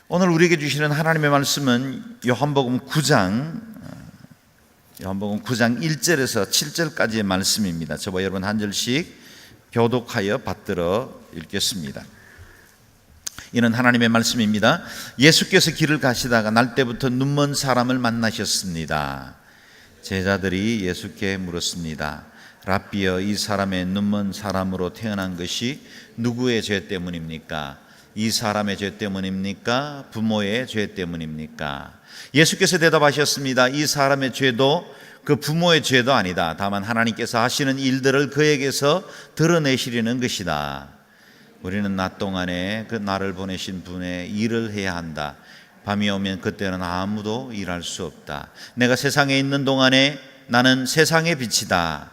오늘 우리에게 주시는 하나님의 말씀은 요한복음 9장 1절에서 7절까지의 말씀입니다. 저와 여러분 한 절씩 교독하여 받들어 읽겠습니다. 이는 하나님의 말씀입니다. 예수께서 길을 가시다가 날때부터 눈먼 사람을 만나셨습니다. 제자들이 예수께 물었습니다. 랍비여, 이 사람의 눈먼 사람으로 태어난 것이 누구의 죄 때문입니까? 이 사람의 죄 때문입니까? 부모의 죄 때문입니까? 예수께서 대답하셨습니다. 이 사람의 죄도 그 부모의 죄도 아니다. 다만 하나님께서 하시는 일들을 그에게서 드러내시려는 것이다. 우리는 낮 동안에 그 나를 보내신 분의 일을 해야 한다. 밤이 오면 그때는 아무도 일할 수 없다. 내가 세상에 있는 동안에 나는 세상의 빛이다.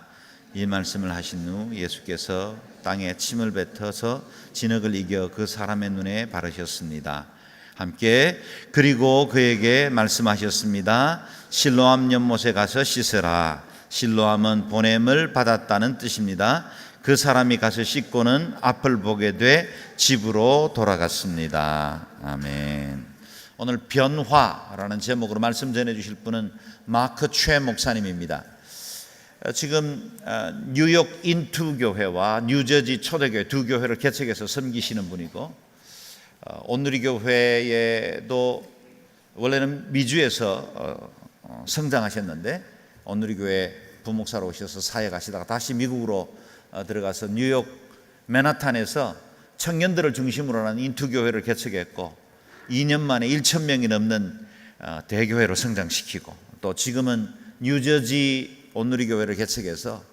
이 말씀을 하신 후 예수께서 땅에 침을 뱉어서 진흙을 이겨 그 사람의 눈에 바르셨습니다. 함께 그리고 그에게 말씀하셨습니다. 실로암 연못에 가서 씻으라. 실로암은 보냄을 받았다는 뜻입니다. 그 사람이 가서 씻고는 앞을 보게 돼 집으로 돌아갔습니다. 아멘. 오늘 변화라는 제목으로 말씀 전해주실 분은 마크 최 목사님입니다. 지금 뉴욕 인투 교회와 뉴저지 초대교회 두 교회를 개척해서 섬기시는 분이고, 온누리 교회에도 원래는 미주에서 성장하셨는데 온누리 교회 부목사로 오셔서 사역하시다가 다시 미국으로 들어가서 뉴욕 맨하탄에서 청년들을 중심으로 하는 인투 교회를 개척했고 2년 만에 1,000명이 넘는 대교회로 성장시키고, 또 지금은 뉴저지 온누리 교회를 개척해서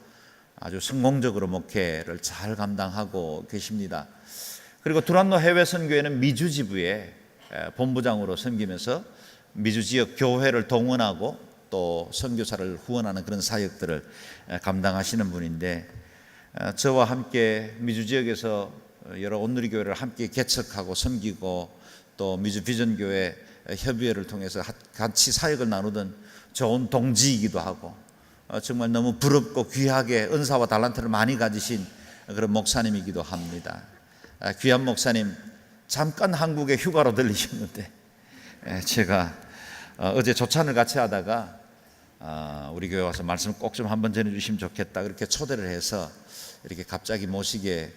아주 성공적으로 목회를 잘 감당하고 계십니다. 그리고 두란노 해외 선교회는 미주 지부의 본부장으로 섬기면서 미주 지역 교회를 동원하고 또 선교사를 후원하는 그런 사역들을 감당하시는 분인데, 저와 함께 미주 지역에서 여러 온누리 교회를 함께 개척하고 섬기고 또 미주 비전 교회 협의회를 통해서 같이 사역을 나누던 좋은 동지이기도 하고, 정말 너무 부럽고 귀하게 은사와 달란트를 많이 가지신 그런 목사님이기도 합니다. 귀한 목사님, 잠깐 한국에 휴가로 들리셨는데 제가 어제 조찬을 같이 하다가 우리 교회 와서 말씀 꼭 좀 한번 전해주시면 좋겠다 그렇게 초대를 해서 이렇게 갑자기 모시게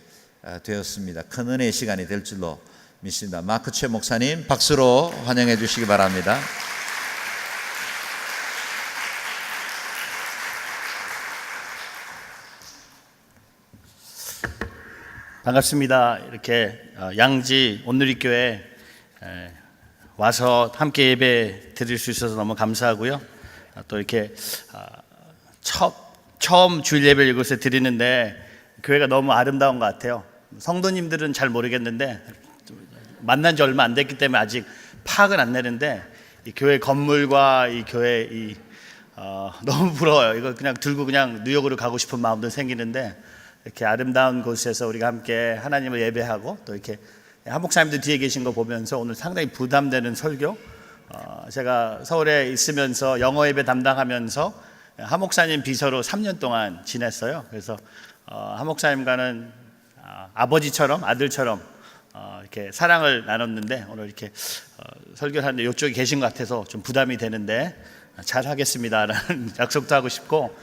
되었습니다. 큰 은혜의 시간이 될 줄로 믿습니다. 마크 최 목사님 박수로 환영해 주시기 바랍니다. 반갑습니다. 이렇게 양지 온누리교회 와서 함께 예배 드릴 수 있어서 너무 감사하고요. 또 이렇게 처음 주일 예배를 이곳에 드리는데 교회가 너무 아름다운 것 같아요. 성도님들은 잘 모르겠는데 만난 지 얼마 안 됐기 때문에 아직 파악은 안 내는데 이 교회 건물과 이 교회 너무 부러워요. 이거 그냥 들고 그냥 뉴욕으로 가고 싶은 마음도 생기는데, 이렇게 아름다운 곳에서 우리가 함께 하나님을 예배하고 또 이렇게 한 목사님도 뒤에 계신 거 보면서 오늘 상당히 부담되는 설교, 제가 서울에 있으면서 영어 예배 담당하면서 한 목사님 비서로 3년 동안 지냈어요. 그래서 한 목사님과는 아버지처럼 아들처럼 이렇게 사랑을 나눴는데, 오늘 이렇게 설교를 하는데 이쪽에 계신 것 같아서 좀 부담이 되는데 잘 하겠습니다라는 약속도 하고 싶고,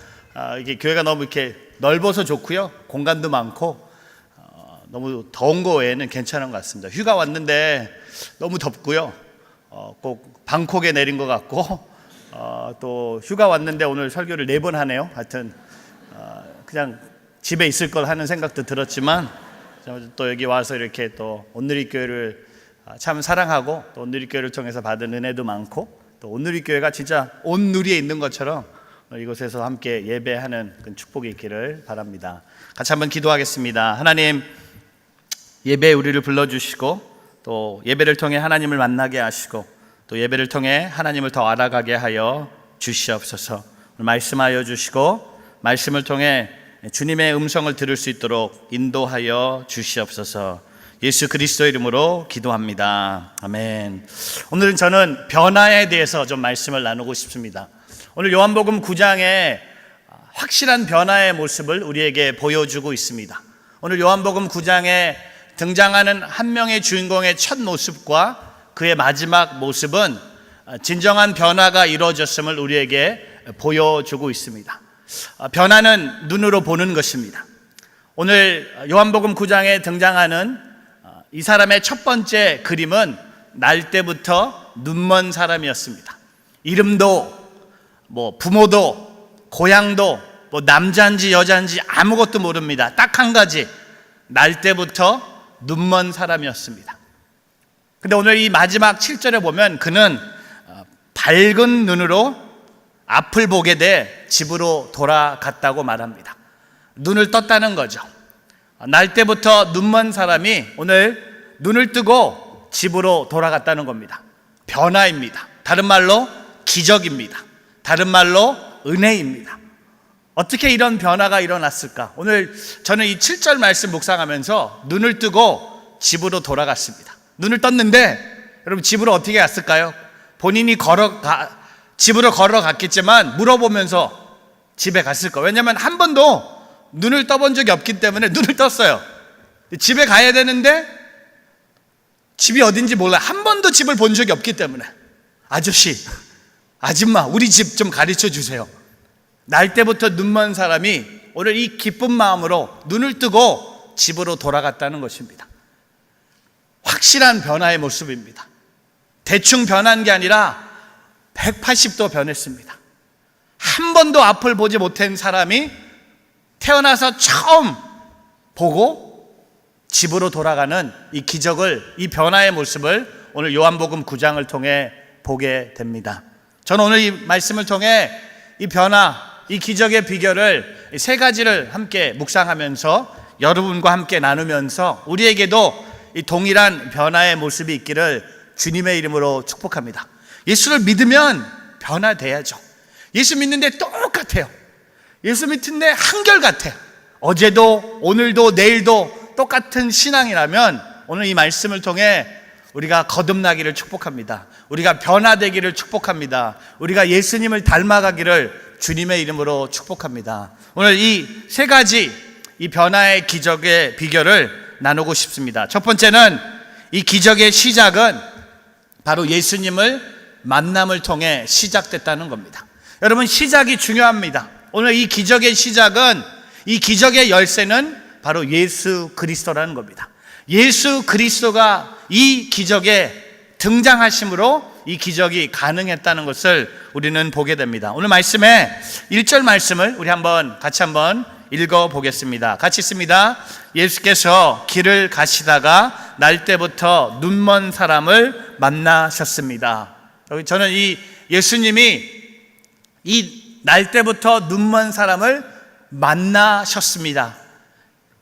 이게 교회가 너무 이렇게 넓어서 좋고요, 공간도 많고 너무 더운 거 외에는 괜찮은 것 같습니다. 휴가 왔는데 너무 덥고요, 꼭 방콕에 내린 것 같고, 또 휴가 왔는데 오늘 설교를 4번 하네요. 하여튼 그냥 집에 있을 걸 하는 생각도 들었지만, 또 여기 와서 이렇게 또 온누리교회를 참 사랑하고 또 온누리교회를 통해서 받은 은혜도 많고, 또 온누리교회가 진짜 온누리에 있는 것처럼 이곳에서 함께 예배하는 그런 축복이 있기를 바랍니다. 같이 한번 기도하겠습니다. 하나님, 예배에 우리를 불러주시고 또 예배를 통해 하나님을 만나게 하시고 또 예배를 통해 하나님을 더 알아가게 하여 주시옵소서. 말씀하여 주시고 말씀을 통해 주님의 음성을 들을 수 있도록 인도하여 주시옵소서. 예수 그리스도 이름으로 기도합니다. 아멘. 오늘은 저는 변화에 대해서 좀 말씀을 나누고 싶습니다. 오늘 요한복음 9장에 확실한 변화의 모습을 우리에게 보여주고 있습니다. 오늘 요한복음 9장에 등장하는 한 명의 주인공의 첫 모습과 그의 마지막 모습은 진정한 변화가 이루어졌음을 우리에게 보여주고 있습니다. 변화는 눈으로 보는 것입니다. 오늘 요한복음 9장에 등장하는 이 사람의 첫 번째 그림은 날 때부터 눈먼 사람이었습니다. 이름도 부모도 고향도 남자인지 여자인지 아무것도 모릅니다. 딱 한 가지, 날 때부터 눈먼 사람이었습니다. 근데 오늘 이 마지막 7절에 보면 그는 밝은 눈으로 앞을 보게 돼 집으로 돌아갔다고 말합니다. 눈을 떴다는 거죠. 날 때부터 눈먼 사람이 오늘 눈을 뜨고 집으로 돌아갔다는 겁니다. 변화입니다. 다른 말로 기적입니다. 다른 말로 은혜입니다. 어떻게 이런 변화가 일어났을까? 오늘 저는 이 7절 말씀 묵상하면서 눈을 뜨고 집으로 돌아갔습니다. 눈을 떴는데 여러분 집으로 어떻게 갔을까요? 본인이 집으로 걸어갔겠지만 물어보면서 집에 갔을 거예요. 왜냐하면 한 번도 눈을 떠본 적이 없기 때문에 눈을 떴어요. 집에 가야 되는데 집이 어딘지 몰라요. 한 번도 집을 본 적이 없기 때문에 아저씨, 아줌마, 우리 집 좀 가르쳐 주세요. 날 때부터 눈먼 사람이 오늘 이 기쁜 마음으로 눈을 뜨고 집으로 돌아갔다는 것입니다. 확실한 변화의 모습입니다. 대충 변한 게 아니라 180도 변했습니다. 한 번도 앞을 보지 못한 사람이 태어나서 처음 보고 집으로 돌아가는 이 기적을, 이 변화의 모습을 오늘 요한복음 9장을 통해 보게 됩니다. 저는 오늘 이 말씀을 통해 이 변화, 이 기적의 비결을 세 가지를 함께 묵상하면서 여러분과 함께 나누면서 우리에게도 이 동일한 변화의 모습이 있기를 주님의 이름으로 축복합니다. 예수를 믿으면 변화돼야죠. 예수 믿는데 똑같아요. 예수 믿는데 한결같아요. 어제도 오늘도 내일도 똑같은 신앙이라면 오늘 이 말씀을 통해 우리가 거듭나기를 축복합니다. 우리가 변화되기를 축복합니다. 우리가 예수님을 닮아가기를 주님의 이름으로 축복합니다. 오늘 이 세 가지 이 변화의 기적의 비결을 나누고 싶습니다. 첫 번째는 이 기적의 시작은 바로 예수님을 만남을 통해 시작됐다는 겁니다. 여러분, 시작이 중요합니다. 오늘 이 기적의 시작은, 이 기적의 열쇠는 바로 예수 그리스도라는 겁니다. 예수 그리스도가 이 기적에 등장하심으로 이 기적이 가능했다는 것을 우리는 보게 됩니다. 오늘 말씀에 1절 말씀을 우리 같이 한번 읽어보겠습니다. 같이 있습니다. 예수께서 길을 가시다가 날 때부터 눈먼 사람을 만나셨습니다. 저는 이 예수님이 이 날 때부터 눈먼 사람을 만나셨습니다.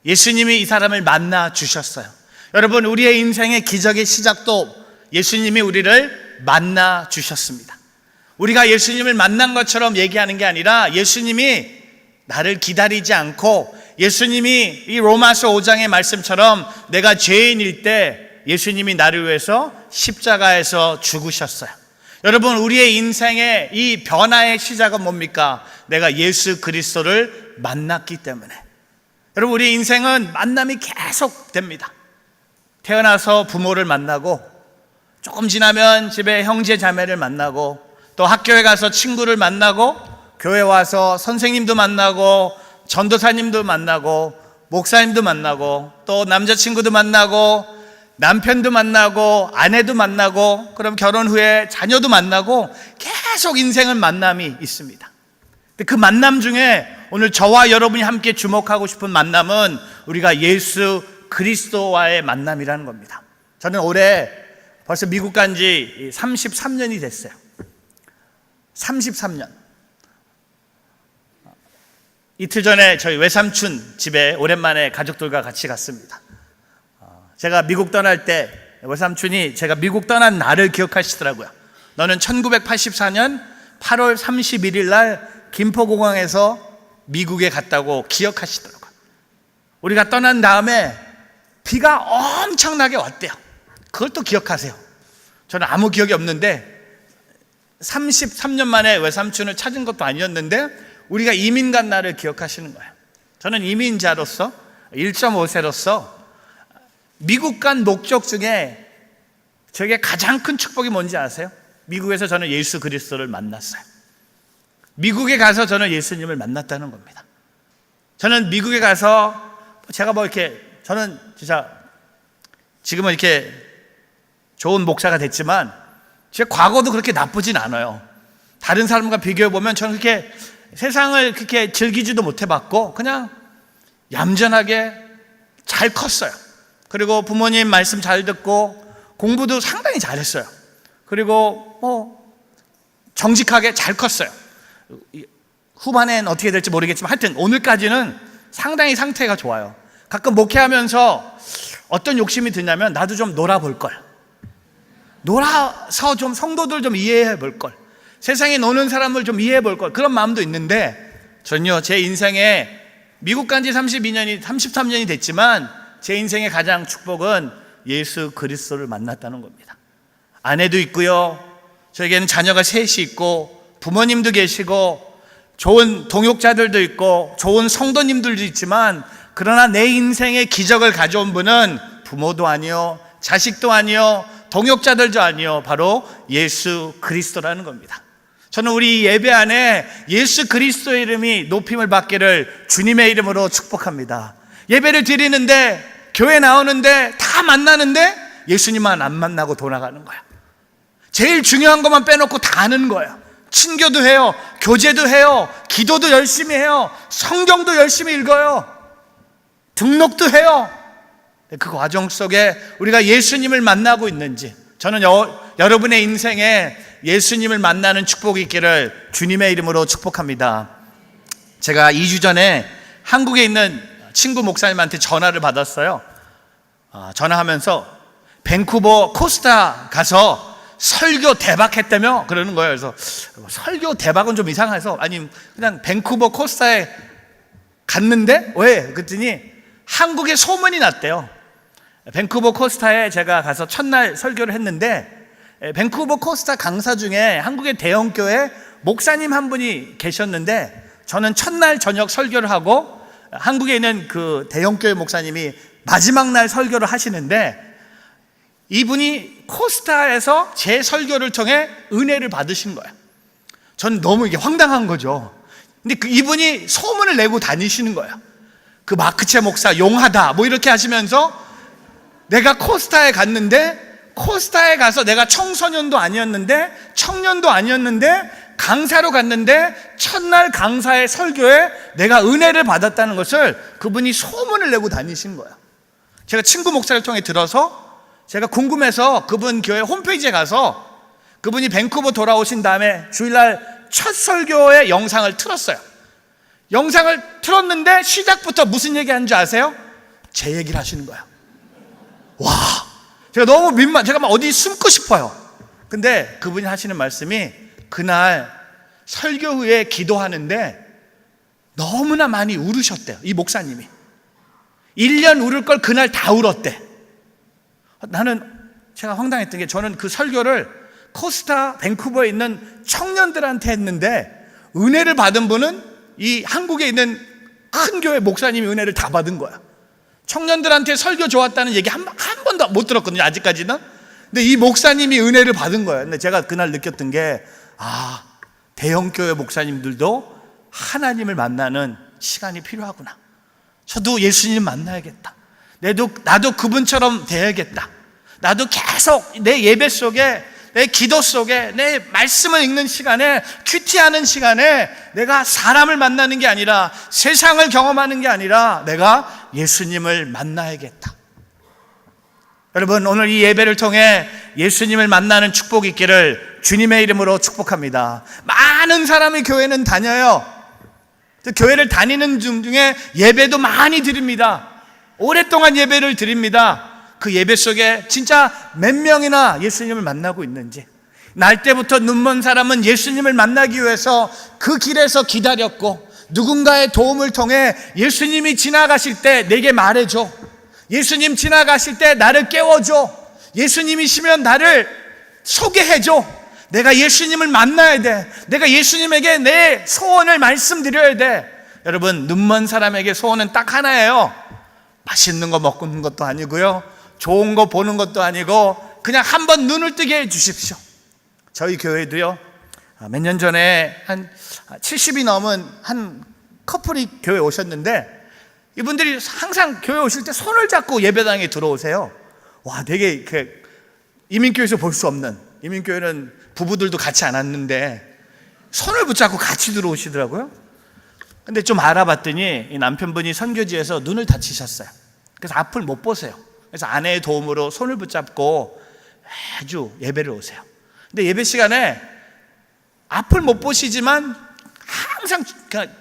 예수님이 이 사람을 만나 주셨어요. 여러분, 우리의 인생의 기적의 시작도 예수님이 우리를 만나 주셨습니다. 우리가 예수님을 만난 것처럼 얘기하는 게 아니라 예수님이 나를 기다리지 않고, 예수님이 이 로마서 5장의 말씀처럼 내가 죄인일 때 예수님이 나를 위해서 십자가에서 죽으셨어요. 여러분, 우리의 인생의 이 변화의 시작은 뭡니까? 내가 예수 그리스도를 만났기 때문에. 여러분, 우리 인생은 만남이 계속 됩니다. 태어나서 부모를 만나고, 조금 지나면 집에 형제 자매를 만나고, 또 학교에 가서 친구를 만나고, 교회 와서 선생님도 만나고, 전도사님도 만나고, 목사님도 만나고, 또 남자친구도 만나고, 남편도 만나고, 아내도 만나고, 그럼 결혼 후에 자녀도 만나고, 계속 인생은 만남이 있습니다. 그 만남 중에 오늘 저와 여러분이 함께 주목하고 싶은 만남은 우리가 예수 그리스도와의 만남이라는 겁니다. 저는 올해 벌써 미국 간 지 33년이 됐어요. 33년. 이틀 전에 저희 외삼촌 집에 오랜만에 가족들과 같이 갔습니다. 제가 미국 떠날 때 외삼촌이 제가 미국 떠난 날을 기억하시더라고요. 너는 1984년 8월 31일 날 김포공항에서 미국에 갔다고 기억하시더라고요. 우리가 떠난 다음에 비가 엄청나게 왔대요. 그걸 또 기억하세요. 저는 아무 기억이 없는데 33년 만에 외삼촌을 찾은 것도 아니었는데 우리가 이민 간 날을 기억하시는 거예요. 저는 이민자로서 1.5세로서 미국 간 목적 중에 저에게 가장 큰 축복이 뭔지 아세요? 미국에서 저는 예수 그리스도를 만났어요. 미국에 가서 저는 예수님을 만났다는 겁니다. 저는 미국에 가서 제가 저는 진짜 지금은 이렇게 좋은 목사가 됐지만 제 과거도 그렇게 나쁘진 않아요. 다른 사람과 비교해 보면 저는 그렇게 세상을 그렇게 즐기지도 못해봤고 그냥 얌전하게 잘 컸어요. 그리고 부모님 말씀 잘 듣고 공부도 상당히 잘했어요. 그리고 정직하게 잘 컸어요. 후반엔 어떻게 될지 모르겠지만 하여튼 오늘까지는 상당히 상태가 좋아요. 가끔 목회하면서 어떤 욕심이 드냐면 나도 좀 놀아볼 걸, 놀아서 좀 성도들 좀 이해해 볼 걸, 세상에 노는 사람을 좀 이해해 볼 걸, 그런 마음도 있는데 전혀 제 인생에 미국 간 지 33년이 됐지만 제 인생의 가장 축복은 예수 그리스도를 만났다는 겁니다. 아내도 있고요, 저에게는 자녀가 셋이 있고 부모님도 계시고 좋은 동역자들도 있고 좋은 성도님들도 있지만 그러나 내 인생의 기적을 가져온 분은 부모도 아니요, 자식도 아니요, 동역자들도 아니요, 바로 예수 그리스도라는 겁니다. 저는 우리 예배 안에 예수 그리스도의 이름이 높임을 받기를 주님의 이름으로 축복합니다. 예배를 드리는데, 교회 나오는데, 다 만나는데 예수님만 안 만나고 돌아가는 거야. 제일 중요한 것만 빼놓고 다 아는 거예요. 친교도 해요, 교제도 해요, 기도도 열심히 해요, 성경도 열심히 읽어요, 등록도 해요. 그 과정 속에 우리가 예수님을 만나고 있는지, 저는 여러분의 인생에 예수님을 만나는 축복이 있기를 주님의 이름으로 축복합니다. 제가 2주 전에 한국에 있는 친구 목사님한테 전화를 받았어요. 전화하면서 밴쿠버 코스타 가서 설교 대박했다며 그러는 거예요. 그래서 설교 대박은 좀 이상해서, 아니 그냥 밴쿠버 코스타에 갔는데 왜? 그랬더니 한국에 소문이 났대요. 밴쿠버 코스타에 제가 가서 첫날 설교를 했는데 밴쿠버 코스타 강사 중에 한국의 대형교회 목사님 한 분이 계셨는데 저는 첫날 저녁 설교를 하고 한국에 있는 그 대형교회 목사님이 마지막 날 설교를 하시는데 이분이 코스타에서 제 설교를 통해 은혜를 받으신 거예요. 전 너무 이게 황당한 거죠. 근데 이분이 소문을 내고 다니시는 거예요. 그 마크체 목사 용하다 뭐 이렇게 하시면서 내가 코스타에 갔는데, 코스타에 가서 내가 청소년도 아니었는데 청년도 아니었는데 강사로 갔는데 첫날 강사의 설교에 내가 은혜를 받았다는 것을 그분이 소문을 내고 다니신 거예요. 제가 친구 목사를 통해 들어서 제가 궁금해서 그분 교회 홈페이지에 가서 그분이 밴쿠버 돌아오신 다음에 주일날 첫 설교의 영상을 틀었어요. 영상을 틀었는데 시작부터 무슨 얘기 하는 줄 아세요? 제 얘기를 하시는 거예요. 와, 제가 너무 제가 막 어디 숨고 싶어요. 근데 그분이 하시는 말씀이 그날 설교 후에 기도하는데 너무나 많이 울으셨대요. 이 목사님이 1년 울을 걸 그날 다 울었대. 제가 황당했던 게, 저는 그 설교를 코스타 밴쿠버에 있는 청년들한테 했는데 은혜를 받은 분은 이 한국에 있는 큰 교회 목사님이 은혜를 다 받은 거야. 청년들한테 설교 좋았다는 얘기 한 번도 못 들었거든요, 아직까지는. 근데 이 목사님이 은혜를 받은 거예요. 근데 제가 그날 느꼈던 게, 대형교회 목사님들도 하나님을 만나는 시간이 필요하구나. 저도 예수님 만나야겠다. 나도 그분처럼 돼야겠다. 나도 계속 내 예배 속에, 내 기도 속에, 내 말씀을 읽는 시간에, 큐티하는 시간에 내가 사람을 만나는 게 아니라, 세상을 경험하는 게 아니라 내가 예수님을 만나야겠다. 여러분, 오늘 이 예배를 통해 예수님을 만나는 축복이 있기를 주님의 이름으로 축복합니다. 많은 사람이 교회는 다녀요. 교회를 다니는 중에 예배도 많이 드립니다. 오랫동안 예배를 드립니다. 그 예배 속에 진짜 몇 명이나 예수님을 만나고 있는지. 날 때부터 눈먼 사람은 예수님을 만나기 위해서 그 길에서 기다렸고, 누군가의 도움을 통해 예수님이 지나가실 때 내게 말해줘, 예수님 지나가실 때 나를 깨워줘, 예수님이시면 나를 소개해줘, 내가 예수님을 만나야 돼, 내가 예수님에게 내 소원을 말씀드려야 돼. 여러분, 눈먼 사람에게 소원은 딱 하나예요. 맛있는 거 먹는 것도 아니고요, 좋은 거 보는 것도 아니고, 그냥 한번 눈을 뜨게 해 주십시오. 저희 교회도요, 몇 년 전에 한 70이 넘은 한 커플이 교회 오셨는데, 이분들이 항상 교회 오실 때 손을 잡고 예배당에 들어오세요. 와, 되게 이렇게 이민교회에서 볼 수 없는, 이민교회는 부부들도 같이 안 왔는데 손을 붙잡고 같이 들어오시더라고요. 근데 좀 알아봤더니 이 남편분이 선교지에서 눈을 다치셨어요. 그래서 앞을 못 보세요. 그래서 아내의 도움으로 손을 붙잡고 매주 예배를 오세요. 근데 예배 시간에 앞을 못 보시지만 항상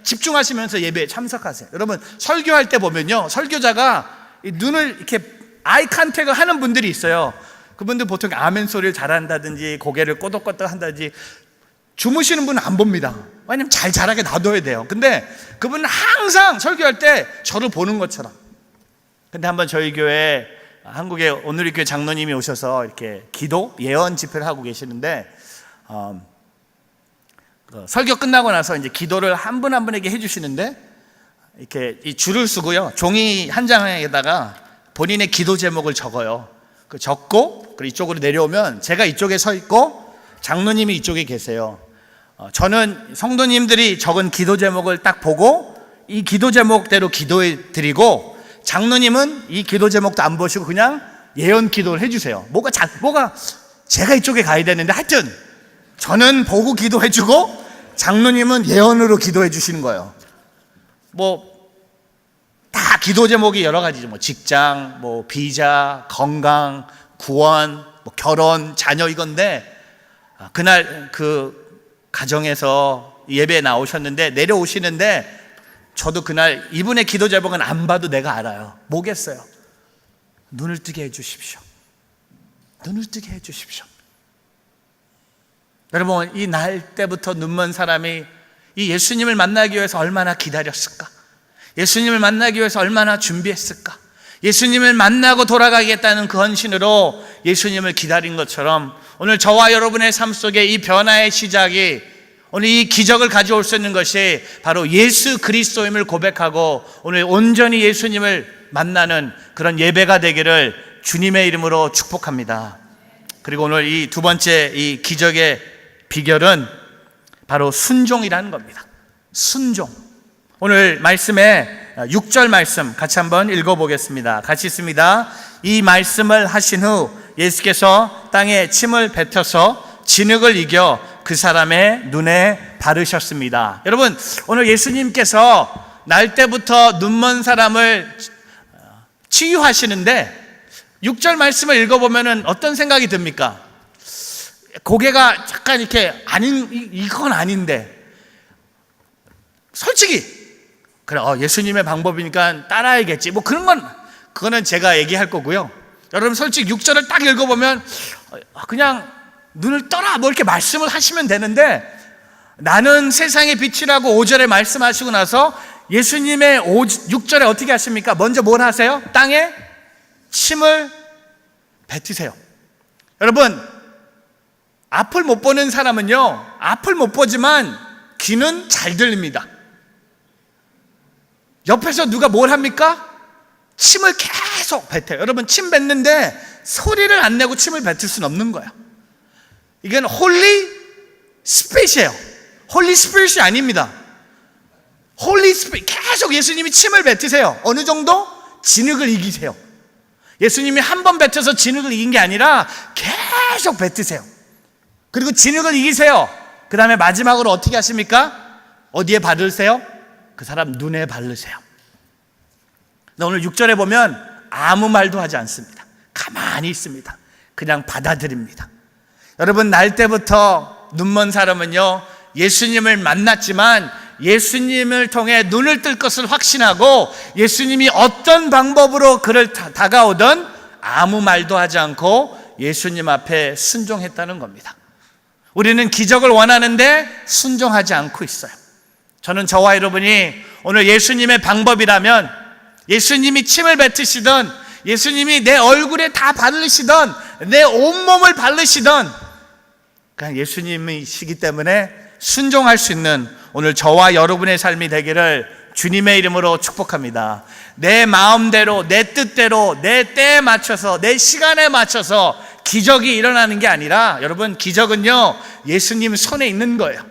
집중하시면서 예배에 참석하세요. 여러분, 설교할 때 보면요, 설교자가 눈을 이렇게 아이 컨택을 하는 분들이 있어요. 그분들 보통 아멘 소리를 잘한다든지 고개를 꼬덕꼬덕 한다든지, 주무시는 분은 안 봅니다. 왜냐면 잘 자라게 놔둬야 돼요. 근데 그분은 항상 설교할 때 저를 보는 것처럼. 근데 한번 저희 교회, 한국에 오늘의 교회 장로님이 오셔서 이렇게 기도 예언 집회를 하고 계시는데, 설교 끝나고 나서 이제 기도를 한 분 한 분에게 해주시는데, 이렇게 이 줄을 쓰고요, 종이 한 장에다가 본인의 기도 제목을 적어요. 그 적고, 그리고 이쪽으로 내려오면 제가 이쪽에 서 있고 장로님이 이쪽에 계세요. 저는 성도님들이 적은 기도 제목을 딱 보고 이 기도 제목대로 기도해 드리고, 장로님은 이 기도 제목도 안 보시고 그냥 예언 기도를 해주세요. 뭐가 제가 이쪽에 가야 되는데, 하여튼 저는 보고 기도해 주고 장로님은 예언으로 기도해 주시는 거예요. 뭐 다 기도 제목이 여러 가지죠. 뭐 직장, 뭐 비자, 건강, 구원, 뭐 결혼, 자녀, 이건데, 그날 그 가정에서 예배에 나오셨는데, 내려오시는데 저도 그날 이분의 기도 제목은 안 봐도 내가 알아요. 뭐겠어요? 눈을 뜨게 해 주십시오. 눈을 뜨게 해 주십시오. 여러분, 이 날 때부터 눈먼 사람이 이 예수님을 만나기 위해서 얼마나 기다렸을까? 예수님을 만나기 위해서 얼마나 준비했을까? 예수님을 만나고 돌아가겠다는 그 헌신으로 예수님을 기다린 것처럼, 오늘 저와 여러분의 삶 속에 이 변화의 시작이, 오늘 이 기적을 가져올 수 있는 것이 바로 예수 그리스도임을 고백하고 오늘 온전히 예수님을 만나는 그런 예배가 되기를 주님의 이름으로 축복합니다. 그리고 오늘 이 두 번째 이 기적의 비결은 바로 순종이라는 겁니다. 순종. 오늘 말씀에 6절 말씀 같이 한번 읽어보겠습니다. 같이 있습니다. 이 말씀을 하신 후 예수께서 땅에 침을 뱉어서 진흙을 이겨 그 사람의 눈에 바르셨습니다. 여러분, 오늘 예수님께서 날 때부터 눈먼 사람을 치유하시는데 6절 말씀을 읽어보면 어떤 생각이 듭니까? 고개가 잠깐 이렇게 이건 아닌데, 솔직히 그래, 예수님의 방법이니까 따라야겠지, 뭐 그거는 제가 얘기할 거고요. 여러분, 솔직히 6절을 딱 읽어보면 그냥 눈을 떠라 뭐 이렇게 말씀을 하시면 되는데, 나는 세상의 빛이라고 5절에 말씀하시고 나서 예수님의 6절에 어떻게 하십니까? 먼저 뭘 하세요? 땅에 침을 뱉으세요. 여러분, 앞을 못 보는 사람은요, 앞을 못 보지만 귀는 잘 들립니다. 옆에서 누가 뭘 합니까? 침을 계속 뱉어요. 여러분, 침 뱉는데 소리를 안 내고 침을 뱉을 수는 없는 거예요. 이건 홀리 스피릿이에요. 홀리 스피릿이 아닙니다. 홀리 스피릿, 계속 예수님이 침을 뱉으세요. 어느 정도? 진흙을 이기세요. 예수님이 한 번 뱉어서 진흙을 이긴 게 아니라 계속 뱉으세요. 그리고 진흙을 이기세요. 그 다음에 마지막으로 어떻게 하십니까? 어디에 바르세요? 그 사람 눈에 바르세요. 오늘 6절에 보면 아무 말도 하지 않습니다. 가만히 있습니다. 그냥 받아들입니다. 여러분, 날 때부터 눈먼 사람은요, 예수님을 만났지만 예수님을 통해 눈을 뜰 것을 확신하고 예수님이 어떤 방법으로 그를 다가오든 아무 말도 하지 않고 예수님 앞에 순종했다는 겁니다. 우리는 기적을 원하는데 순종하지 않고 있어요. 저는 저와 여러분이 오늘 예수님의 방법이라면, 예수님이 침을 뱉으시던, 예수님이 내 얼굴에 다 바르시던, 내 온몸을 바르시던, 그냥 예수님이시기 때문에 순종할 수 있는 오늘 저와 여러분의 삶이 되기를 주님의 이름으로 축복합니다. 내 마음대로, 내 뜻대로, 내 때에 맞춰서, 내 시간에 맞춰서 기적이 일어나는 게 아니라, 여러분, 기적은요 예수님 손에 있는 거예요.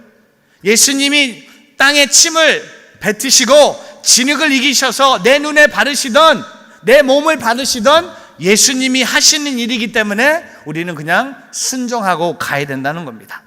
예수님이 땅에 침을 뱉으시고 진흙을 이기셔서 내 눈에 바르시던, 내 몸을 바르시던 예수님이 하시는 일이기 때문에 우리는 그냥 순종하고 가야 된다는 겁니다.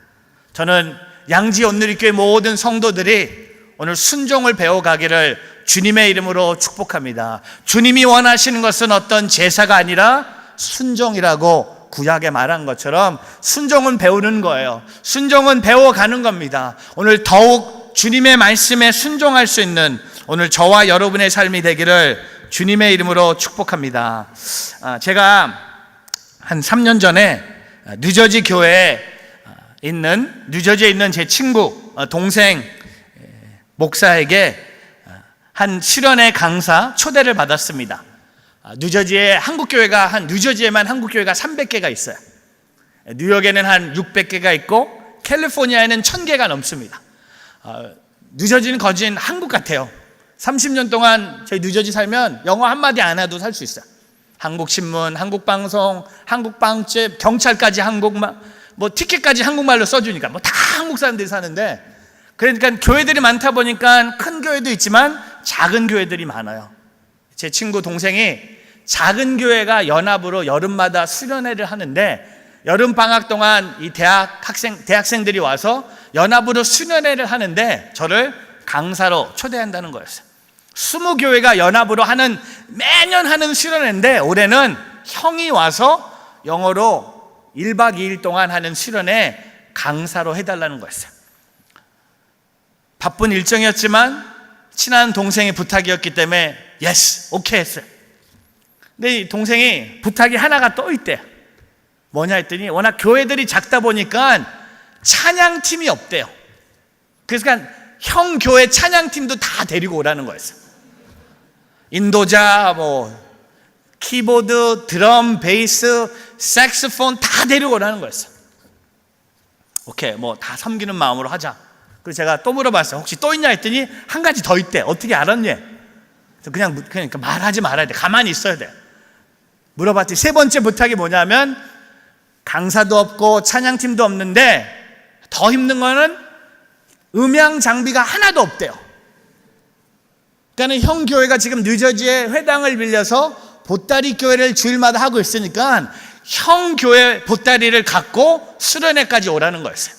저는 양지 온누리교회 모든 성도들이 오늘 순종을 배워가기를 주님의 이름으로 축복합니다. 주님이 원하시는 것은 어떤 제사가 아니라 순종이라고 구약에 말한 것처럼 순종은 배우는 거예요. 순종은 배워가는 겁니다. 오늘 더욱 주님의 말씀에 순종할 수 있는 오늘 저와 여러분의 삶이 되기를 주님의 이름으로 축복합니다. 제가 한 3년 전에 뉴저지 교회에 있는, 뉴저지에 있는 제 친구, 동생 목사에게 한 실현의 강사 초대를 받았습니다. 뉴저지에 뉴저지에만 한국교회가 300개가 있어요. 뉴욕에는 한 600개가 있고 캘리포니아에는 1000개가 넘습니다. 뉴저지는 거진 한국 같아요. 30년 동안 저희 뉴저지 살면 영어 한마디 안 해도 살 수 있어요. 한국신문, 한국방송, 한국빵집, 경찰까지 한국말, 뭐 티켓까지 한국말로 써주니까 뭐 다 한국 사람들이 사는데, 그러니까 교회들이 많다 보니까 큰 교회도 있지만 작은 교회들이 많아요. 제 친구 동생이 작은 교회가 연합으로 여름마다 수련회를 하는데, 여름방학 동안 이 대학생들이 와서 연합으로 수련회를 하는데 저를 강사로 초대한다는 거였어요. 20교회가 연합으로 매년 하는 수련회인데, 올해는 형이 와서 영어로 1박 2일 동안 하는 수련회 강사로 해달라는 거였어요. 바쁜 일정이었지만 친한 동생의 부탁이었기 때문에 예스, 오케이 했어요. 근데 이 동생이 부탁이 하나가 또 있대요. 뭐냐 했더니 워낙 교회들이 작다 보니까 찬양팀이 없대요. 그래서 형 교회 찬양팀도 다 데리고 오라는 거였어요. 인도자, 키보드, 드럼, 베이스, 색소폰 다 데리고 오라는 거였어요. 오케이, 다 섬기는 마음으로 하자. 그래서 제가 또 물어봤어요. 혹시 또 있냐 했더니 한 가지 더 있대. 어떻게 알았니? 그냥 말하지 말아야 돼. 가만히 있어야 돼. 물어봤더니 세 번째 부탁이 뭐냐면, 강사도 없고 찬양팀도 없는데 더 힘든 거는 음향 장비가 하나도 없대요. 그러니까 형 교회가 지금 뉴저지에 회당을 빌려서 보따리 교회를 주일마다 하고 있으니까 형 교회 보따리를 갖고 수련회까지 오라는 거였어요.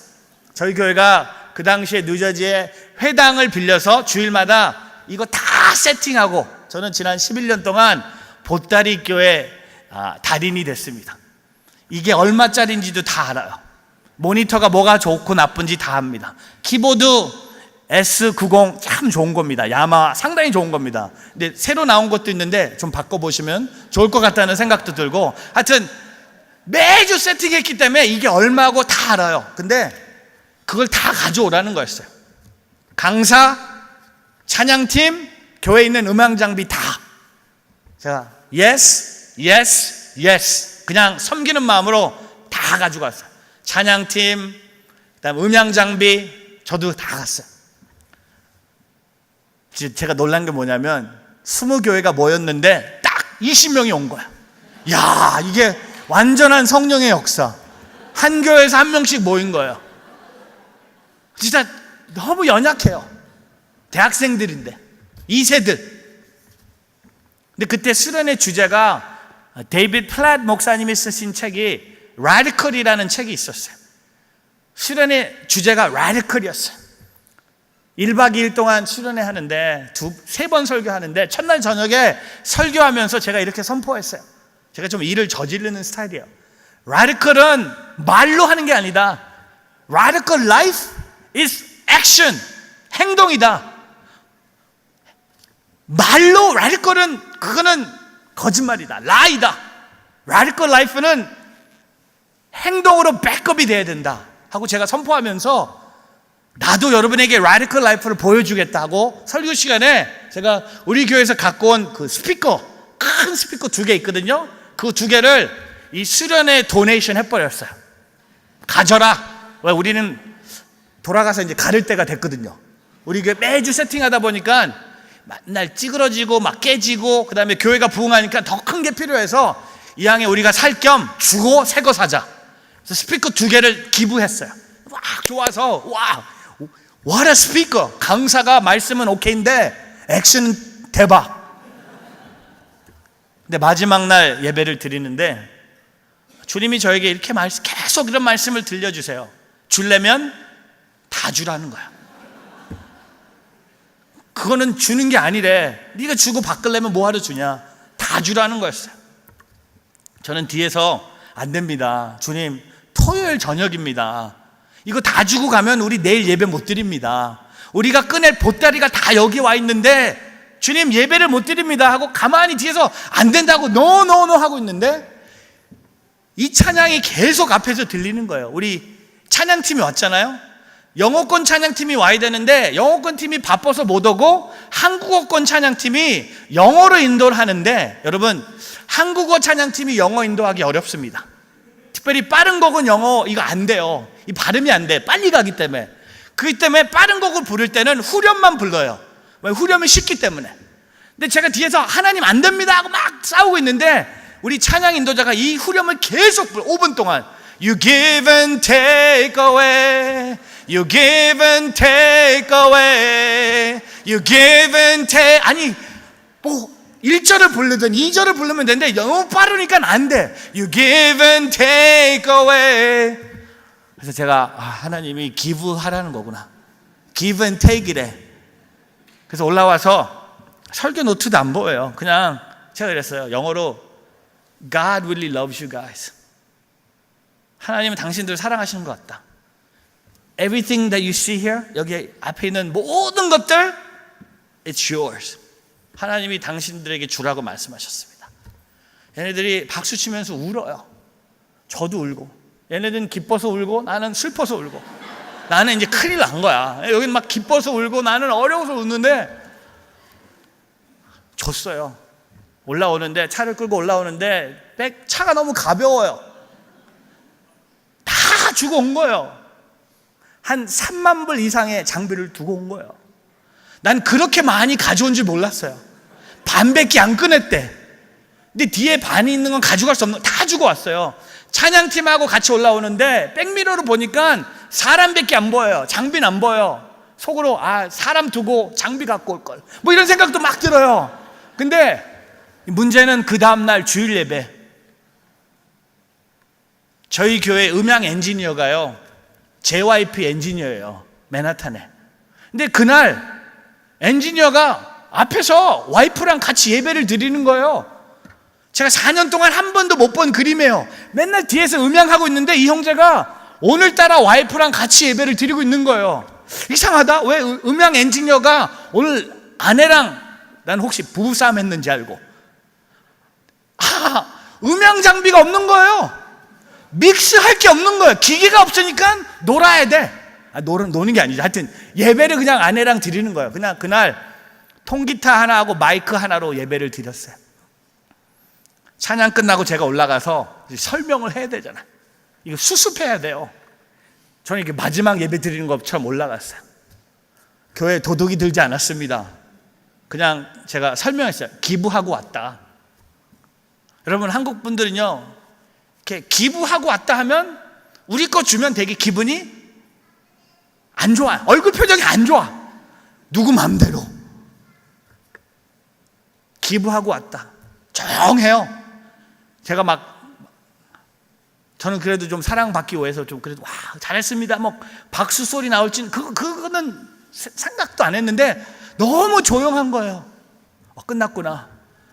저희 교회가 그 당시에 뉴저지에 회당을 빌려서 주일마다 이거 다 세팅하고, 저는 지난 11년 동안 보따리 교회 달인이 됐습니다. 이게 얼마짜리인지도 다 알아요. 모니터가 뭐가 좋고 나쁜지 다 압니다. 키보드 S90 참 좋은 겁니다. 야마 상당히 좋은 겁니다. 근데 새로 나온 것도 있는데 좀 바꿔보시면 좋을 것 같다는 생각도 들고, 하여튼 매주 세팅했기 때문에 이게 얼마고 다 알아요. 근데 그걸 다 가져오라는 거였어요. 강사, 찬양팀, 교회에 있는 음향 장비 다. 제가 yes, yes, yes 그냥 섬기는 마음으로 다 가지고 왔어요. 찬양팀, 그다음 음향 장비, 저도 다 갔어요. 제가 놀란 게 뭐냐면 20교회가 모였는데 딱 20명이 온 거야. 야, 이게 완전한 성령의 역사. 한 교회에서 한 명씩 모인 거예요. 진짜 너무 연약해요. 대학생들인데 2세들. 근데 그때 수련의 주제가 데이비드 플랫 목사님이 쓰신 책이 Radical이라는 책이 있었어요. 수련의 주제가 Radical이었어요. 1박 2일 동안 수련회 하는데 3번 설교하는데, 첫날 저녁에 설교하면서 제가 이렇게 선포했어요. 제가 좀 일을 저지르는 스타일이에요. Radical은 말로 하는 게 아니다. Radical life is action. 행동이다. 말로 Radical은 그거는 거짓말이다. 라이다. Radical life는 행동으로 백업이 돼야 된다 하고 제가 선포하면서, 나도 여러분에게 Radical life를 보여주겠다 하고 설교 시간에 제가 우리 교회에서 갖고 온 그 스피커, 큰 스피커 2개 있거든요. 그 2개를 이 수련회 도네이션 해버렸어요. 가져라. 왜, 우리는 돌아가서 이제 가를 때가 됐거든요. 우리 교회 매주 세팅하다 보니까 맨날 찌그러지고 막 깨지고, 그 다음에 교회가 부흥하니까 더 큰 게 필요해서 이왕에 우리가 살 겸 주고 새 거 사자. 그래서 스피커 2개를 기부했어요. 와, 좋아서 와, what a speaker. 강사가 말씀은 오케이인데 액션은 대박. 근데 마지막 날 예배를 드리는데 주님이 저에게 이렇게 계속 이런 말씀을 들려주세요. 주려면 다 주라는 거야. 그거는 주는 게 아니래. 네가 주고 바꾸려면 뭐하러 주냐. 다 주라는 거였어요. 저는 뒤에서 안 됩니다. 주님, 토요일 저녁입니다. 이거 다 주고 가면 우리 내일 예배 못 드립니다. 우리가 꺼낼 보따리가 다 여기 와 있는데 주님 예배를 못 드립니다 하고 가만히 뒤에서 안 된다고 노노노 하고 있는데 이 찬양이 계속 앞에서 들리는 거예요. 우리 찬양팀이 왔잖아요. 영어권 찬양팀이 와야 되는데 영어권 팀이 바빠서 못 오고 한국어권 찬양팀이 영어로 인도를 하는데, 여러분 한국어 찬양팀이 영어 인도하기 어렵습니다. 특별히 빠른 곡은 영어 이거 안 돼요. 이 발음이 안 돼. 빨리 가기 때문에. 그렇기 때문에 빠른 곡을 부를 때는 후렴만 불러요. 왜? 후렴이 쉽기 때문에. 근데 제가 뒤에서 하나님 안 됩니다 하고 막 싸우고 있는데 우리 찬양 인도자가 이 후렴을 계속 5분 동안 You give and take away, you give and take away, you give and take. 아니 뭐 1절을 부르든 2절을 부르면 되는데 너무 빠르니까 안 돼. You give and take away. 그래서 제가 하나님이 give 하라는 거구나. Give and take이래. 그래서 올라와서 설교 노트도 안 보여요. 그냥 제가 그랬어요. 영어로 God really loves you guys. 하나님은 당신들을 사랑하시는 것 같다. Everything that you see here, 여기 앞에 있는 모든 것들, it's yours. 하나님이 당신들에게 주라고 말씀하셨습니다. 얘네들이 박수 치면서 울어요. 저도 울고. 얘네들은 기뻐서 울고 나는 슬퍼서 울고. 나는 이제 큰일 난 거야. 여기는 막 기뻐서 울고 나는 어려워서 웃는데 졌어요. 올라오는데, 차를 끌고 올라오는데 차가 너무 가벼워요. 다 주고 온 거예요. 한 3만 불 이상의 장비를 두고 온 거예요. 난 그렇게 많이 가져온 줄 몰랐어요. 반밖에 안 꺼냈대. 근데 뒤에 반이 있는 건 가져갈 수 없는 거 다 주고 왔어요. 찬양팀하고 같이 올라오는데 백미러로 보니까 사람밖에 안 보여요. 장비는 안 보여요. 속으로 사람 두고 장비 갖고 올 걸, 뭐 이런 생각도 막 들어요. 근데 문제는 그 다음날 주일 예배, 저희 교회 음향 엔지니어가요 JYP 엔지니어예요, 맨하탄에. 근데 그날 엔지니어가 앞에서 와이프랑 같이 예배를 드리는 거예요. 제가 4년 동안 한 번도 못 본 그림이에요. 맨날 뒤에서 음향하고 있는데 이 형제가 오늘따라 와이프랑 같이 예배를 드리고 있는 거예요. 이상하다. 왜 음향 엔지니어가 오늘 아내랑, 난 혹시 부부싸움 했는지 알고, 음향 장비가 없는 거예요. 믹스할 게 없는 거예요. 기계가 없으니까 놀아야 돼. 노는 게 아니죠. 하여튼 예배를 그냥 아내랑 드리는 거예요. 그냥 그날 통기타 하나하고 마이크 하나로 예배를 드렸어요. 찬양 끝나고 제가 올라가서 설명을 해야 되잖아. 이거 수습해야 돼요. 저는 이렇게 마지막 예배 드리는 것처럼 올라갔어요. 교회에 도둑이 들지 않았습니다. 그냥 제가 설명했어요. 기부하고 왔다. 여러분, 한국 분들은요, 이렇게 기부하고 왔다 하면 우리 거 주면 되게 기분이 안 좋아. 얼굴 표정이 안 좋아. 누구 맘대로. 기부하고 왔다. 조용해요. 제가 저는 그래도 좀 사랑받기 위해서 좀 그래도 잘했습니다, 뭐 박수 소리 나올지 그거는 생각도 안 했는데 너무 조용한 거예요. 끝났구나.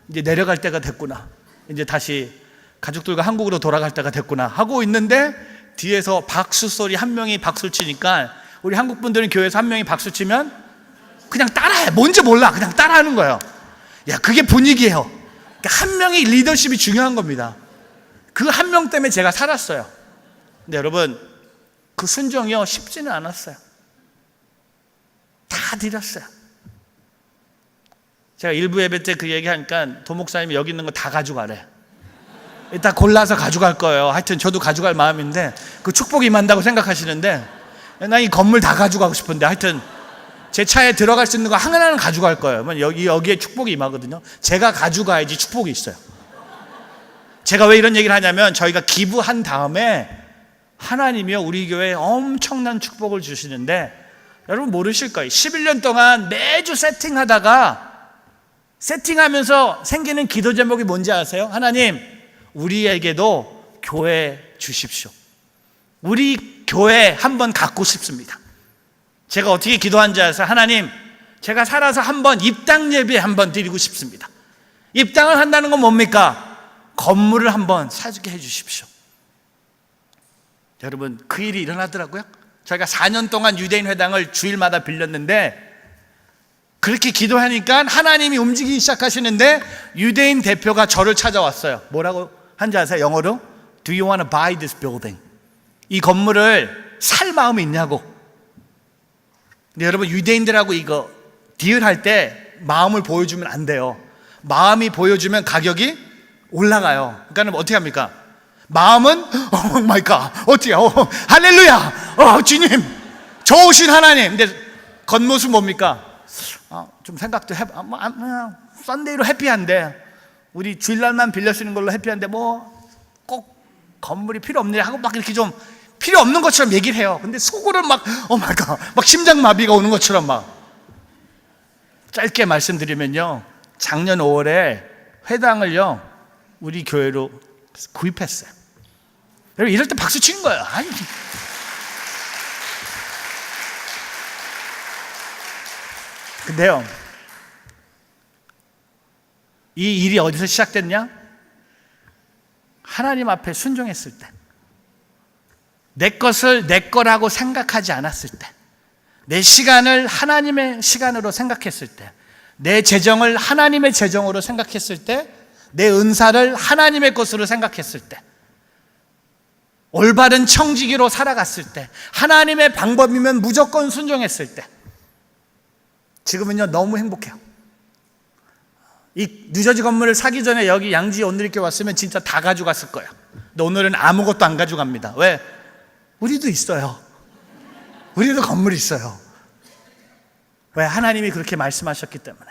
이제 내려갈 때가 됐구나. 이제 다시 가족들과 한국으로 돌아갈 때가 됐구나 하고 있는데 뒤에서 박수 소리, 한 명이 박수를 치니까 우리 한국 분들은 교회에서 한 명이 박수 치면 그냥 따라해. 뭔지 몰라. 그냥 따라하는 거예요. 그게 분위기예요. 그러니까 한 명의 리더십이 중요한 겁니다. 그 한 명 때문에 제가 살았어요. 근데 여러분, 그 순종이요 쉽지는 않았어요. 다 드렸어요. 제가 일부 예배 때 그 얘기하니까 도목사님이 여기 있는 거 다 가져가래. 이따 골라서 가져갈 거예요. 하여튼 저도 가져갈 마음인데 그 축복이 임한다고 생각하시는데, 나 이 건물 다 가져가고 싶은데 하여튼 제 차에 들어갈 수 있는 거 하나는 가져갈 거예요. 여기에 축복이 임하거든요. 제가 가져가야지 축복이 있어요. 제가 왜 이런 얘기를 하냐면 저희가 기부한 다음에 하나님이요 우리 교회에 엄청난 축복을 주시는데 여러분 모르실 거예요. 11년 동안 매주 세팅하면서 생기는 기도 제목이 뭔지 아세요? 하나님, 우리에게도 교회 주십시오. 우리 교회 한번 갖고 싶습니다. 제가 어떻게 기도한지 아세요? 하나님, 제가 살아서 한번 입당 예배 한번 드리고 싶습니다. 입당을 한다는 건 뭡니까? 건물을 한번 사주게 해주십시오. 여러분, 그 일이 일어나더라고요. 저희가 4년 동안 유대인 회당을 주일마다 빌렸는데 그렇게 기도하니까 하나님이 움직이기 시작하시는데 유대인 대표가 저를 찾아왔어요. 뭐라고 한지 아세요? 영어로 Do you want to buy this building? 이 건물을 살 마음이 있냐고. 근데 여러분, 유대인들하고 이거 딜할 때 마음을 보여주면 안 돼요. 마음이 보여주면 가격이 올라가요. 그러니까 어떻게 합니까? 마음은 오 마이 갓, 어떻게 할렐루야, 주님 좋으신 하나님. 근데 겉모습 뭡니까? 좀 생각도 썬데이로 해피한데, 우리 주일날만 빌려 쓰는 걸로 해피한데 뭐 꼭 건물이 필요 없네 하고 막 이렇게 좀 필요 없는 것처럼 얘기를 해요. 근데 속으로 막 마이 갓, 막 심장마비가 오는 것처럼 막. 짧게 말씀드리면요, 작년 5월에 회당을요 우리 교회로 구입했어요. 여러분, 이럴 때 박수 치는 거예요. 아니. 근데요, 이 일이 어디서 시작됐냐? 하나님 앞에 순종했을 때, 내 것을 내 거라고 생각하지 않았을 때, 내 시간을 하나님의 시간으로 생각했을 때, 내 재정을 하나님의 재정으로 생각했을 때, 내 은사를 하나님의 것으로 생각했을 때, 올바른 청지기로 살아갔을 때, 하나님의 방법이면 무조건 순종했을 때, 지금은요 너무 행복해요. 이 뉴저지 건물을 사기 전에 여기 양지 온누리교회 왔으면 진짜 다 가져갔을 거예요. 근데 오늘은 아무것도 안 가져갑니다. 왜? 우리도 있어요. 우리도 건물이 있어요. 왜? 하나님이 그렇게 말씀하셨기 때문에.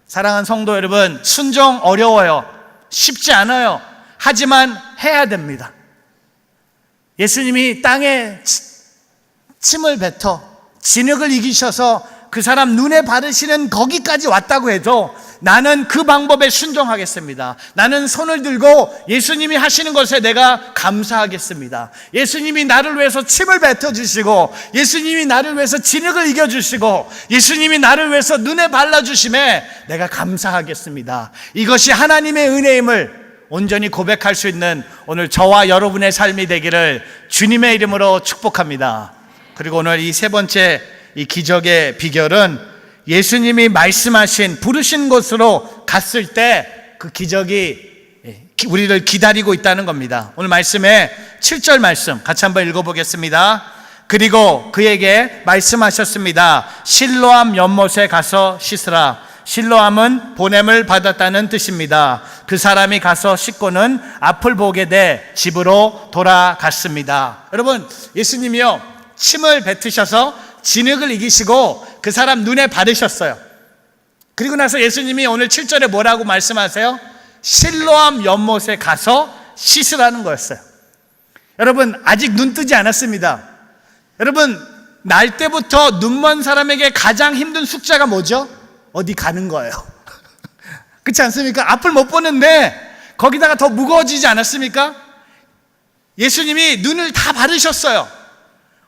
사랑하는 성도 여러분, 순종 어려워요. 쉽지 않아요. 하지만 해야 됩니다. 예수님이 땅에 침을 뱉어 진흙을 이기셔서 그 사람 눈에 바르시는 거기까지 왔다고 해도 나는 그 방법에 순종하겠습니다. 나는 손을 들고 예수님이 하시는 것에 내가 감사하겠습니다. 예수님이 나를 위해서 침을 뱉어주시고, 예수님이 나를 위해서 진흙을 이겨주시고, 예수님이 나를 위해서 눈에 발라주심에 내가 감사하겠습니다. 이것이 하나님의 은혜임을 온전히 고백할 수 있는 오늘 저와 여러분의 삶이 되기를 주님의 이름으로 축복합니다. 그리고 오늘 이 세 번째 이 기적의 비결은 예수님이 말씀하신 부르신 곳으로 갔을 때 그 기적이 우리를 기다리고 있다는 겁니다. 오늘 말씀에 7절 말씀 같이 한번 읽어보겠습니다. 그리고 그에게 말씀하셨습니다. 실로암 연못에 가서 씻으라. 실로암은 보냄을 받았다는 뜻입니다. 그 사람이 가서 씻고는 앞을 보게 돼 집으로 돌아갔습니다. 여러분, 예수님이요 침을 뱉으셔서 진흙을 이기시고 그 사람 눈에 바르셨어요. 그리고 나서 예수님이 오늘 7절에 뭐라고 말씀하세요? 실로암 연못에 가서 씻으라는 거였어요. 여러분, 아직 눈 뜨지 않았습니다. 여러분, 날 때부터 눈먼 사람에게 가장 힘든 숙제가 뭐죠? 어디 가는 거예요. 그렇지 않습니까? 앞을 못 보는데 거기다가 더 무거워지지 않았습니까? 예수님이 눈을 다 바르셨어요.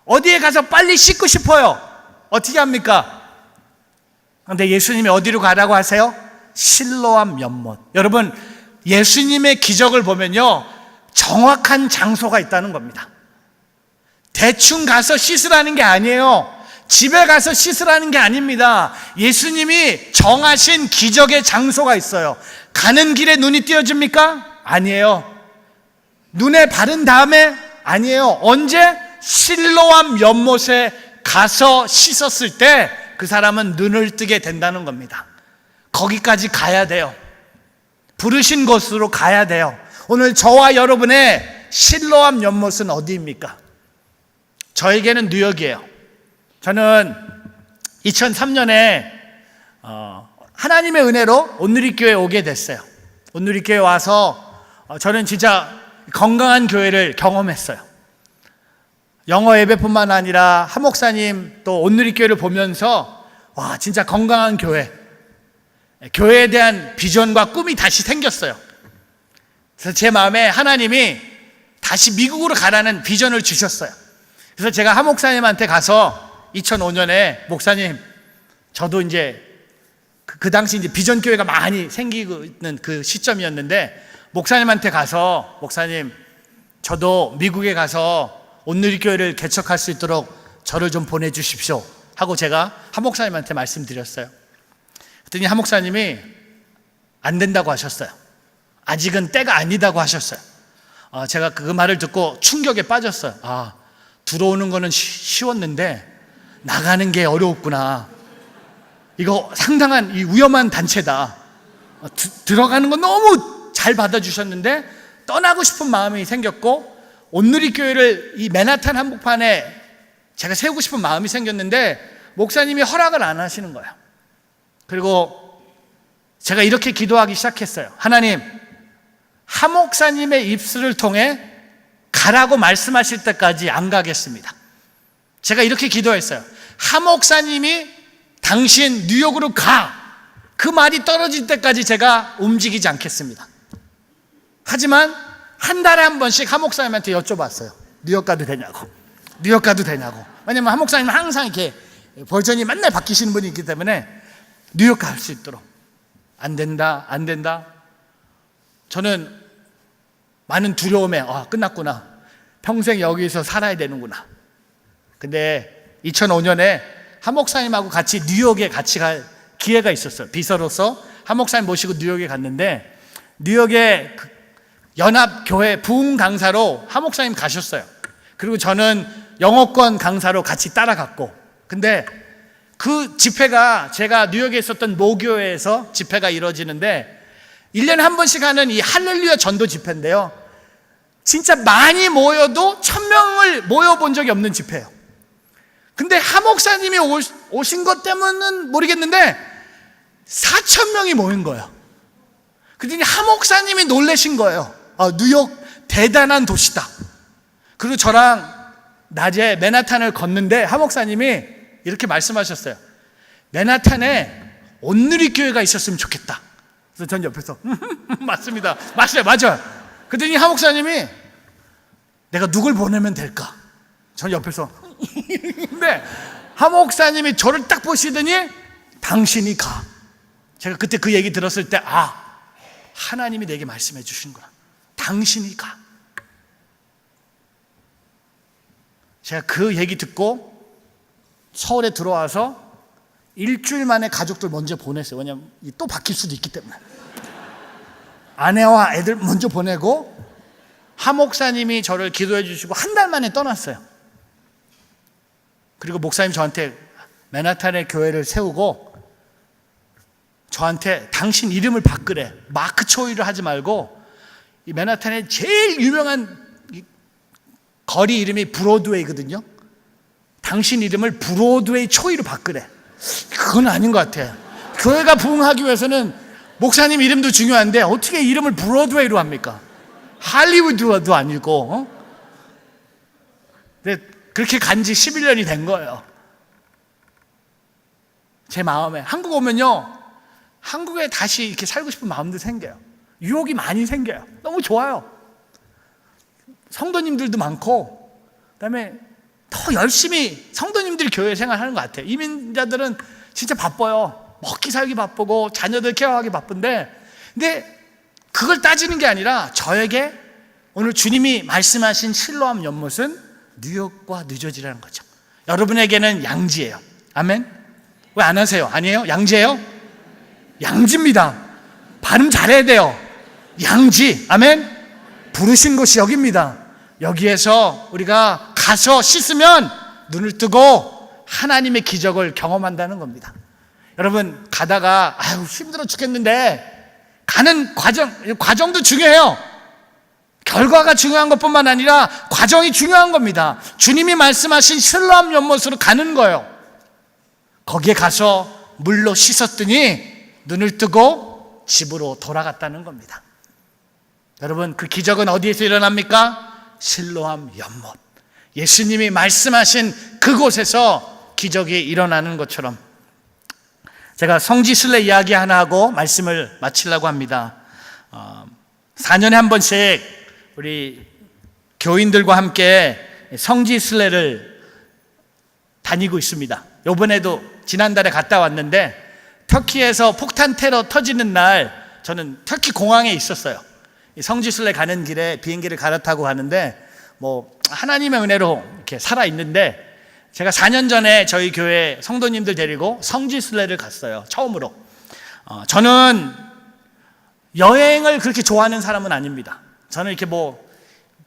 어디에 가서 빨리 씻고 싶어요. 어떻게 합니까? 그런데 예수님이 어디로 가라고 하세요? 실로암 연못. 여러분, 예수님의 기적을 보면요 정확한 장소가 있다는 겁니다. 대충 가서 씻으라는 게 아니에요. 집에 가서 씻으라는 게 아닙니다. 예수님이 정하신 기적의 장소가 있어요. 가는 길에 눈이 띄어집니까? 아니에요. 눈에 바른 다음에? 아니에요. 언제? 실로암 연못에 가서 씻었을 때 그 사람은 눈을 뜨게 된다는 겁니다. 거기까지 가야 돼요. 부르신 곳으로 가야 돼요. 오늘 저와 여러분의 실로암 연못은 어디입니까? 저에게는 뉴욕이에요. 저는 2003년에 하나님의 은혜로 온누리교회에 오게 됐어요. 온누리교회에 와서 저는 진짜 건강한 교회를 경험했어요. 영어 예배뿐만 아니라 한 목사님 또 온누리교회를 보면서 와, 진짜 건강한 교회에 대한 비전과 꿈이 다시 생겼어요. 그래서 제 마음에 하나님이 다시 미국으로 가라는 비전을 주셨어요. 그래서 제가 한 목사님한테 가서 2005년에 목사님, 저도 이제 그 당시 이제 비전 교회가 많이 생기고 있는 그 시점이었는데 목사님한테 가서 목사님, 저도 미국에 가서 온누리교회를 개척할 수 있도록 저를 좀 보내주십시오 하고 제가 한 목사님한테 말씀드렸어요. 그랬더니 한 목사님이 안 된다고 하셨어요. 아직은 때가 아니다고 하셨어요. 제가 그 말을 듣고 충격에 빠졌어요. 들어오는 거는 쉬웠는데 나가는 게 어려웠구나. 이거 상당한 이 위험한 단체다. 들어가는 건 너무 잘 받아주셨는데 떠나고 싶은 마음이 생겼고, 온누리교회를 이 맨하탄 한복판에 제가 세우고 싶은 마음이 생겼는데 목사님이 허락을 안 하시는 거예요. 그리고 제가 이렇게 기도하기 시작했어요. 하나님, 한 목사님의 입술을 통해 가라고 말씀하실 때까지 안 가겠습니다. 제가 이렇게 기도했어요. 한 목사님이 당신 뉴욕으로 가, 그 말이 떨어질 때까지 제가 움직이지 않겠습니다. 하지만 한 달에 한 번씩 한 목사님한테 여쭤봤어요. 뉴욕 가도 되냐고. 뉴욕 가도 되냐고. 왜냐면 한 목사님은 항상 이렇게 버전이 맨날 바뀌시는 분이 있기 때문에 뉴욕 갈 수 있도록. 안 된다, 안 된다. 저는 많은 두려움에 끝났구나. 평생 여기서 살아야 되는구나. 근데 2005년에 한 목사님하고 같이 뉴욕에 같이 갈 기회가 있었어요. 비서로서 한 목사님 모시고 뉴욕에 갔는데, 뉴욕에 연합교회 부흥 강사로 한 목사님 가셨어요. 그리고 저는 영어권 강사로 같이 따라갔고, 근데 그 집회가 제가 뉴욕에 있었던 모교회에서 집회가 이루어지는데 1년에 한 번씩 하는 이 할렐루야 전도 집회인데요, 진짜 많이 모여도 1000명을 모여본 적이 없는 집회예요. 근데 한 목사님이 오신 것 때문은 모르겠는데 4000명이 모인 거예요. 그랬더니 한 목사님이 놀라신 거예요. 뉴욕 대단한 도시다. 그리고 저랑 낮에 맨하탄을 걷는데 한 목사님이 이렇게 말씀하셨어요. 맨하탄에 온누리교회가 있었으면 좋겠다. 그래서 전 옆에서 맞습니다. 맞아요. 그랬더니 한 목사님이 내가 누굴 보내면 될까? 전 옆에서 근데 한 목사님이 저를 딱 보시더니 당신이 가. 제가 그때 그 얘기 들었을 때 하나님이 내게 말씀해 주신구나. 당신이 가. 제가 그 얘기 듣고 서울에 들어와서 일주일 만에 가족들 먼저 보냈어요. 왜냐하면 또 바뀔 수도 있기 때문에. 아내와 애들 먼저 보내고 한 목사님이 저를 기도해 주시고 한 달 만에 떠났어요. 그리고 목사님 저한테 맨하탄에 교회를 세우고 저한테 당신 이름을 바꾸래. 마크 초이를 하지 말고 이 맨하탄의 제일 유명한 거리 이름이 브로드웨이거든요. 당신 이름을 브로드웨이 초이로 바꾸래. 그건 아닌 것 같아. 교회가 부흥하기 위해서는 목사님 이름도 중요한데 어떻게 이름을 브로드웨이로 합니까? 할리우드도 아니고. 근데 그렇게 간 지 11년이 된 거예요. 제 마음에 한국 오면요, 한국에 다시 이렇게 살고 싶은 마음도 생겨요. 유혹이 많이 생겨요. 너무 좋아요. 성도님들도 많고, 그다음에 더 열심히 성도님들이 교회 생활하는 것 같아요. 이민자들은 진짜 바빠요. 먹기 살기 바쁘고 자녀들 케어하기 바쁜데, 근데 그걸 따지는 게 아니라 저에게 오늘 주님이 말씀하신 실로암 연못은 뉴욕과 뉴저지라는 거죠. 여러분에게는 양지예요. 아멘? 왜 안 하세요? 아니에요? 양지예요? 양지입니다. 발음 잘해야 돼요. 양지. 아멘? 부르신 곳이 여기입니다. 여기에서 우리가 가서 씻으면 눈을 뜨고 하나님의 기적을 경험한다는 겁니다. 여러분, 가다가 힘들어 죽겠는데 가는 과정도 중요해요. 결과가 중요한 것뿐만 아니라 과정이 중요한 겁니다. 주님이 말씀하신 실로암 연못으로 가는 거예요. 거기에 가서 물로 씻었더니 눈을 뜨고 집으로 돌아갔다는 겁니다. 여러분, 그 기적은 어디에서 일어납니까? 실로암 연못. 예수님이 말씀하신 그곳에서 기적이 일어나는 것처럼. 제가 성지순례 이야기 하나 하고 말씀을 마치려고 합니다. 4년에 한 번씩 우리 교인들과 함께 성지순례를 다니고 있습니다. 이번에도 지난달에 갔다 왔는데, 터키에서 폭탄 테러 터지는 날 저는 터키 공항에 있었어요. 성지순례 가는 길에 비행기를 갈아타고 가는데 하나님의 은혜로 이렇게 살아있는데, 제가 4년 전에 저희 교회 성도님들 데리고 성지순례를 갔어요. 처음으로. 저는 여행을 그렇게 좋아하는 사람은 아닙니다. 저는 이렇게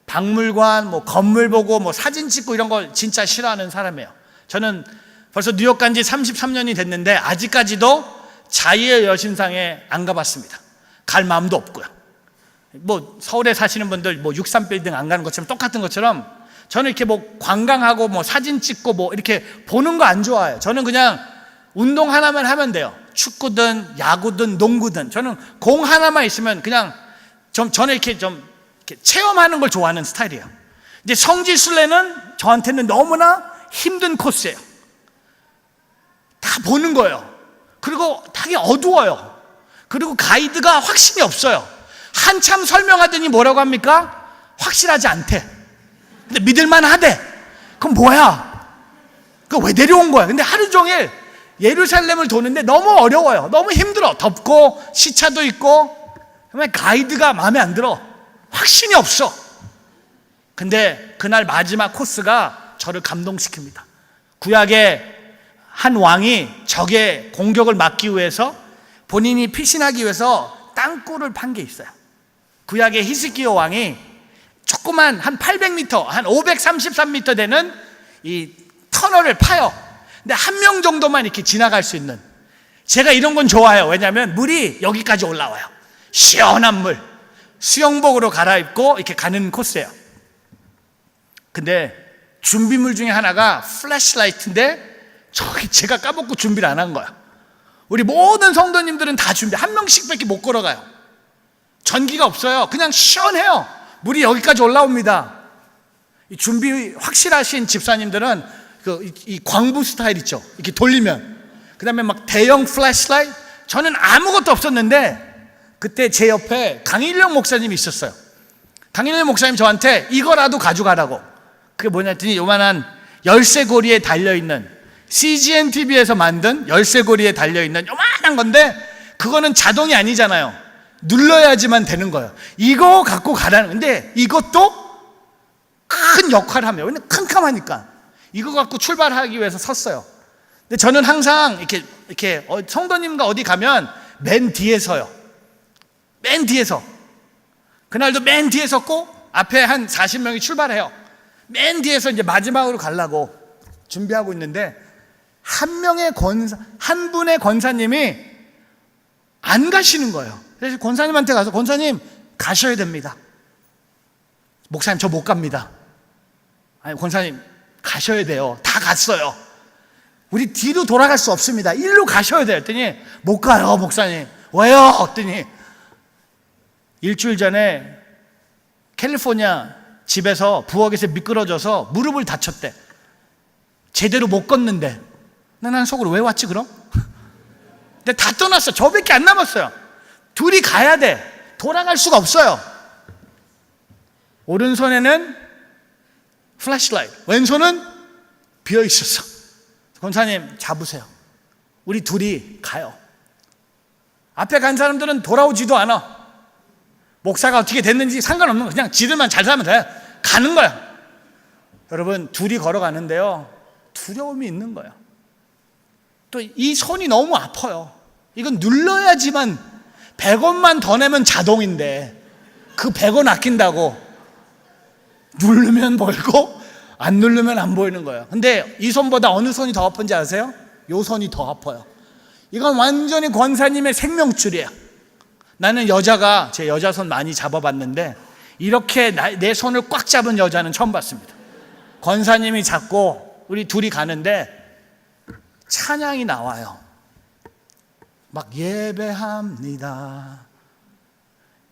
박물관, 건물 보고 사진 찍고 이런 걸 진짜 싫어하는 사람이에요. 저는 벌써 뉴욕 간 지 33년이 됐는데 아직까지도 자유의 여신상에 안 가봤습니다. 갈 마음도 없고요. 서울에 사시는 분들 63빌딩 안 가는 것처럼 똑같은 것처럼 저는 이렇게 관광하고 사진 찍고 이렇게 보는 거 안 좋아해요. 저는 그냥 운동 하나만 하면 돼요. 축구든 야구든 농구든 저는 공 하나만 있으면 그냥 저는 이렇게 체험하는 걸 좋아하는 스타일이에요. 근데 성지순례는 저한테는 너무나 힘든 코스예요. 다 보는 거예요. 그리고 되게 어두워요. 그리고 가이드가 확신이 없어요. 한참 설명하더니 뭐라고 합니까? 확실하지 않대. 근데 믿을만 하대. 그럼 뭐야? 왜 데려온 거야? 근데 하루 종일 예루살렘을 도는데 너무 어려워요. 너무 힘들어. 덥고 시차도 있고. 정말 가이드가 마음에 안 들어. 확신이 없어. 근데 그날 마지막 코스가 저를 감동시킵니다. 구약의 한 왕이 적의 공격을 막기 위해서 본인이 피신하기 위해서 땅굴을 판 게 있어요. 구약의 히스기야 왕이 조그만 한 800m, 한 533m 되는 이 터널을 파요. 근데 한 명 정도만 이렇게 지나갈 수 있는. 제가 이런 건 좋아해요. 왜냐하면 물이 여기까지 올라와요. 시원한 물. 수영복으로 갈아입고 이렇게 가는 코스예요. 근데 준비물 중에 하나가 플래시라이트인데 저기 제가 까먹고 준비를 안 한 거야. 우리 모든 성도님들은 다 한 명씩밖에 못 걸어가요. 전기가 없어요. 그냥 시원해요. 물이 여기까지 올라옵니다. 이 준비 확실하신 집사님들은 이 광부 스타일 있죠. 이렇게 돌리면. 그 다음에 대형 플래시라이트. 저는 아무것도 없었는데 그때 제 옆에 강일영 목사님이 있었어요. 강일영 목사님 저한테 이거라도 가져가라고. 그게 뭐냐 했더니 요만한 열쇠고리에 달려있는, CGN TV에서 만든 열쇠고리에 달려있는 요만한 건데 그거는 자동이 아니잖아요. 눌러야지만 되는 거예요. 이거 갖고 가라는 건데 이것도 큰 역할을 합니다. 왜냐면 캄캄하니까. 이거 갖고 출발하기 위해서 섰어요. 근데 저는 항상 이렇게 성도님과 어디 가면 맨 뒤에 서요. 맨 뒤에 서. 그날도 맨 뒤에 섰고 앞에 한 40명이 출발해요. 맨 뒤에서 이제 마지막으로 가려고 준비하고 있는데 한 분의 권사님이 안 가시는 거예요. 그래서 권사님한테 가서 권사님 가셔야 됩니다. 목사님 저 못 갑니다. 아니 권사님 가셔야 돼요. 다 갔어요. 우리 뒤로 돌아갈 수 없습니다. 일로 가셔야 돼요. 했더니 못 가요 목사님. 왜요? 했더니 일주일 전에 캘리포니아 집에서 부엌에서 미끄러져서 무릎을 다쳤대. 제대로 못 걷는데 난 속으로 왜 왔지 그럼? 근데 다 떠났어. 저밖에 안 남았어요. 둘이 가야 돼. 돌아갈 수가 없어요. 오른손에는 플래시라이트, 왼손은 비어 있었어. 권사님 잡으세요. 우리 둘이 가요. 앞에 간 사람들은 돌아오지도 않아. 목사가 어떻게 됐는지 상관없는 거. 그냥 지들만 잘 살면 돼. 가는 거야. 여러분 둘이 걸어가는데요 두려움이 있는 거예요. 또 이 손이 너무 아파요. 이건 눌러야지만 100원만 더 내면 자동인데 그 100원 아낀다고 누르면 보이고 안 누르면 안 보이는 거예요. 근데 이 손보다 어느 손이 더 아픈지 아세요? 이 손이 더 아파요. 이건 완전히 권사님의 생명줄이에요. 나는 제 여자 손 많이 잡아봤는데 이렇게 내 손을 꽉 잡은 여자는 처음 봤습니다. 권사님이 잡고 우리 둘이 가는데 찬양이 나와요. 막 예배합니다.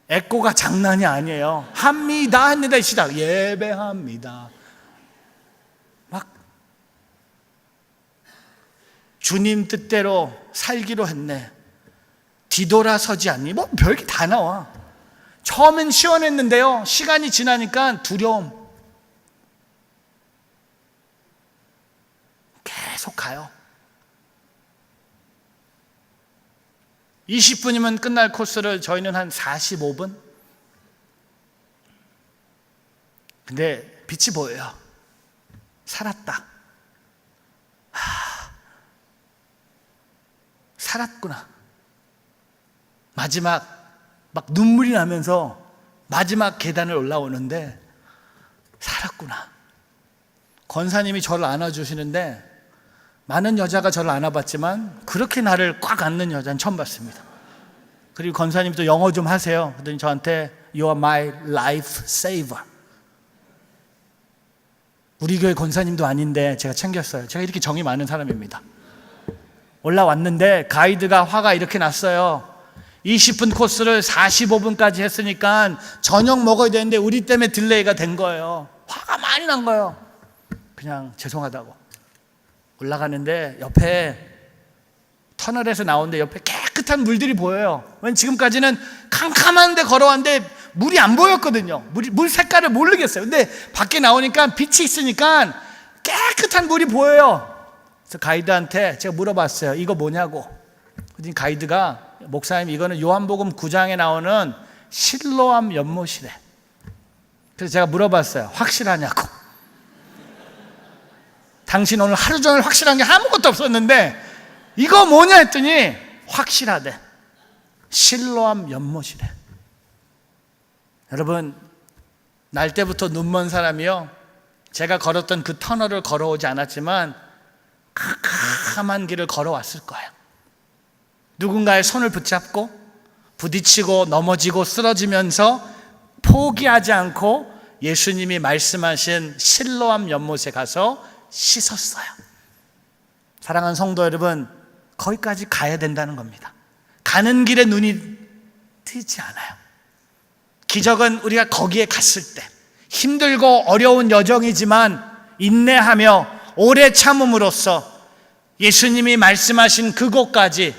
에코가 장난이 아니에요. 합니다 했는데 시작 예배합니다. 막 주님 뜻대로 살기로 했네. 뒤돌아서지 않니? 뭐 별게 다 나와. 처음엔 시원했는데요, 시간이 지나니까 두려움 계속 가요. 20분이면 끝날 코스를 저희는 한 45분? 근데 빛이 보여요. 살았다. 살았구나. 마지막 막 눈물이 나면서 마지막 계단을 올라오는데 살았구나. 권사님이 저를 안아주시는데 많은 여자가 저를 안아봤지만 그렇게 나를 꽉 안는 여자는 처음 봤습니다. 그리고 권사님도 영어 좀 하세요. 그랬더니 저한테 You are my life saver. 우리 교회 권사님도 아닌데 제가 챙겼어요. 제가 이렇게 정이 많은 사람입니다. 올라왔는데 가이드가 화가 이렇게 났어요. 20분 코스를 45분까지 했으니까 저녁 먹어야 되는데 우리 때문에 딜레이가 된 거예요. 화가 많이 난 거예요. 그냥 죄송하다고 올라가는데 옆에 터널에서 나오는데 옆에 깨끗한 물들이 보여요. 왜냐면 지금까지는 캄캄한데 걸어왔는데 물이 안 보였거든요. 물 색깔을 모르겠어요. 근데 밖에 나오니까 빛이 있으니까 깨끗한 물이 보여요. 그래서 가이드한테 제가 물어봤어요. 이거 뭐냐고. 그랬더니 가이드가 목사님 이거는 요한복음 9장에 나오는 실로암 연못이래. 그래서 제가 물어봤어요. 확실하냐고. 당신 오늘 하루 종일 확실한 게 아무것도 없었는데 이거 뭐냐 했더니 확실하대. 실로암 연못이래. 여러분, 날 때부터 눈먼 사람이요, 제가 걸었던 그 터널을 걸어오지 않았지만 캄캄한 길을 걸어왔을 거예요. 누군가의 손을 붙잡고 부딪히고 넘어지고 쓰러지면서 포기하지 않고 예수님이 말씀하신 실로암 연못에 가서 씻었어요. 사랑하는 성도 여러분, 거기까지 가야 된다는 겁니다. 가는 길에 눈이 뜨지 않아요. 기적은 우리가 거기에 갔을 때 힘들고 어려운 여정이지만 인내하며 오래 참음으로써 예수님이 말씀하신 그곳까지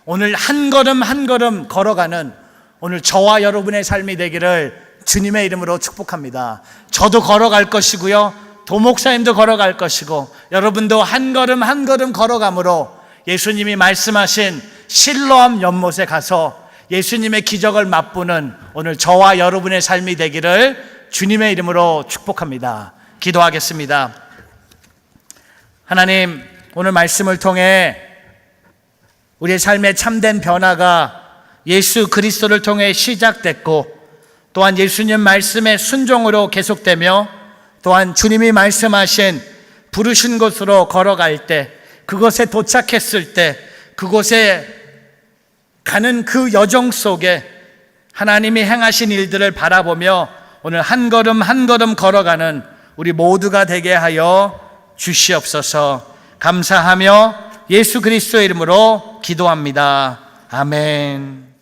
오늘 한 걸음 한 걸음 걸어가는 오늘 저와 여러분의 삶이 되기를 주님의 이름으로 축복합니다. 저도 걸어갈 것이고요, 도목사님도 걸어갈 것이고 여러분도 한 걸음 한 걸음 걸어감으로 예수님이 말씀하신 실로암 연못에 가서 예수님의 기적을 맛보는 오늘 저와 여러분의 삶이 되기를 주님의 이름으로 축복합니다. 기도하겠습니다. 하나님, 오늘 말씀을 통해 우리의 삶의 참된 변화가 예수 그리스도를 통해 시작됐고 또한 예수님 말씀의 순종으로 계속되며 또한 주님이 말씀하신 부르신 곳으로 걸어갈 때, 그곳에 도착했을 때, 그곳에 가는 그 여정 속에 하나님이 행하신 일들을 바라보며 오늘 한 걸음 한 걸음 걸어가는 우리 모두가 되게 하여 주시옵소서. 감사하며 예수 그리스도의 이름으로 기도합니다. 아멘.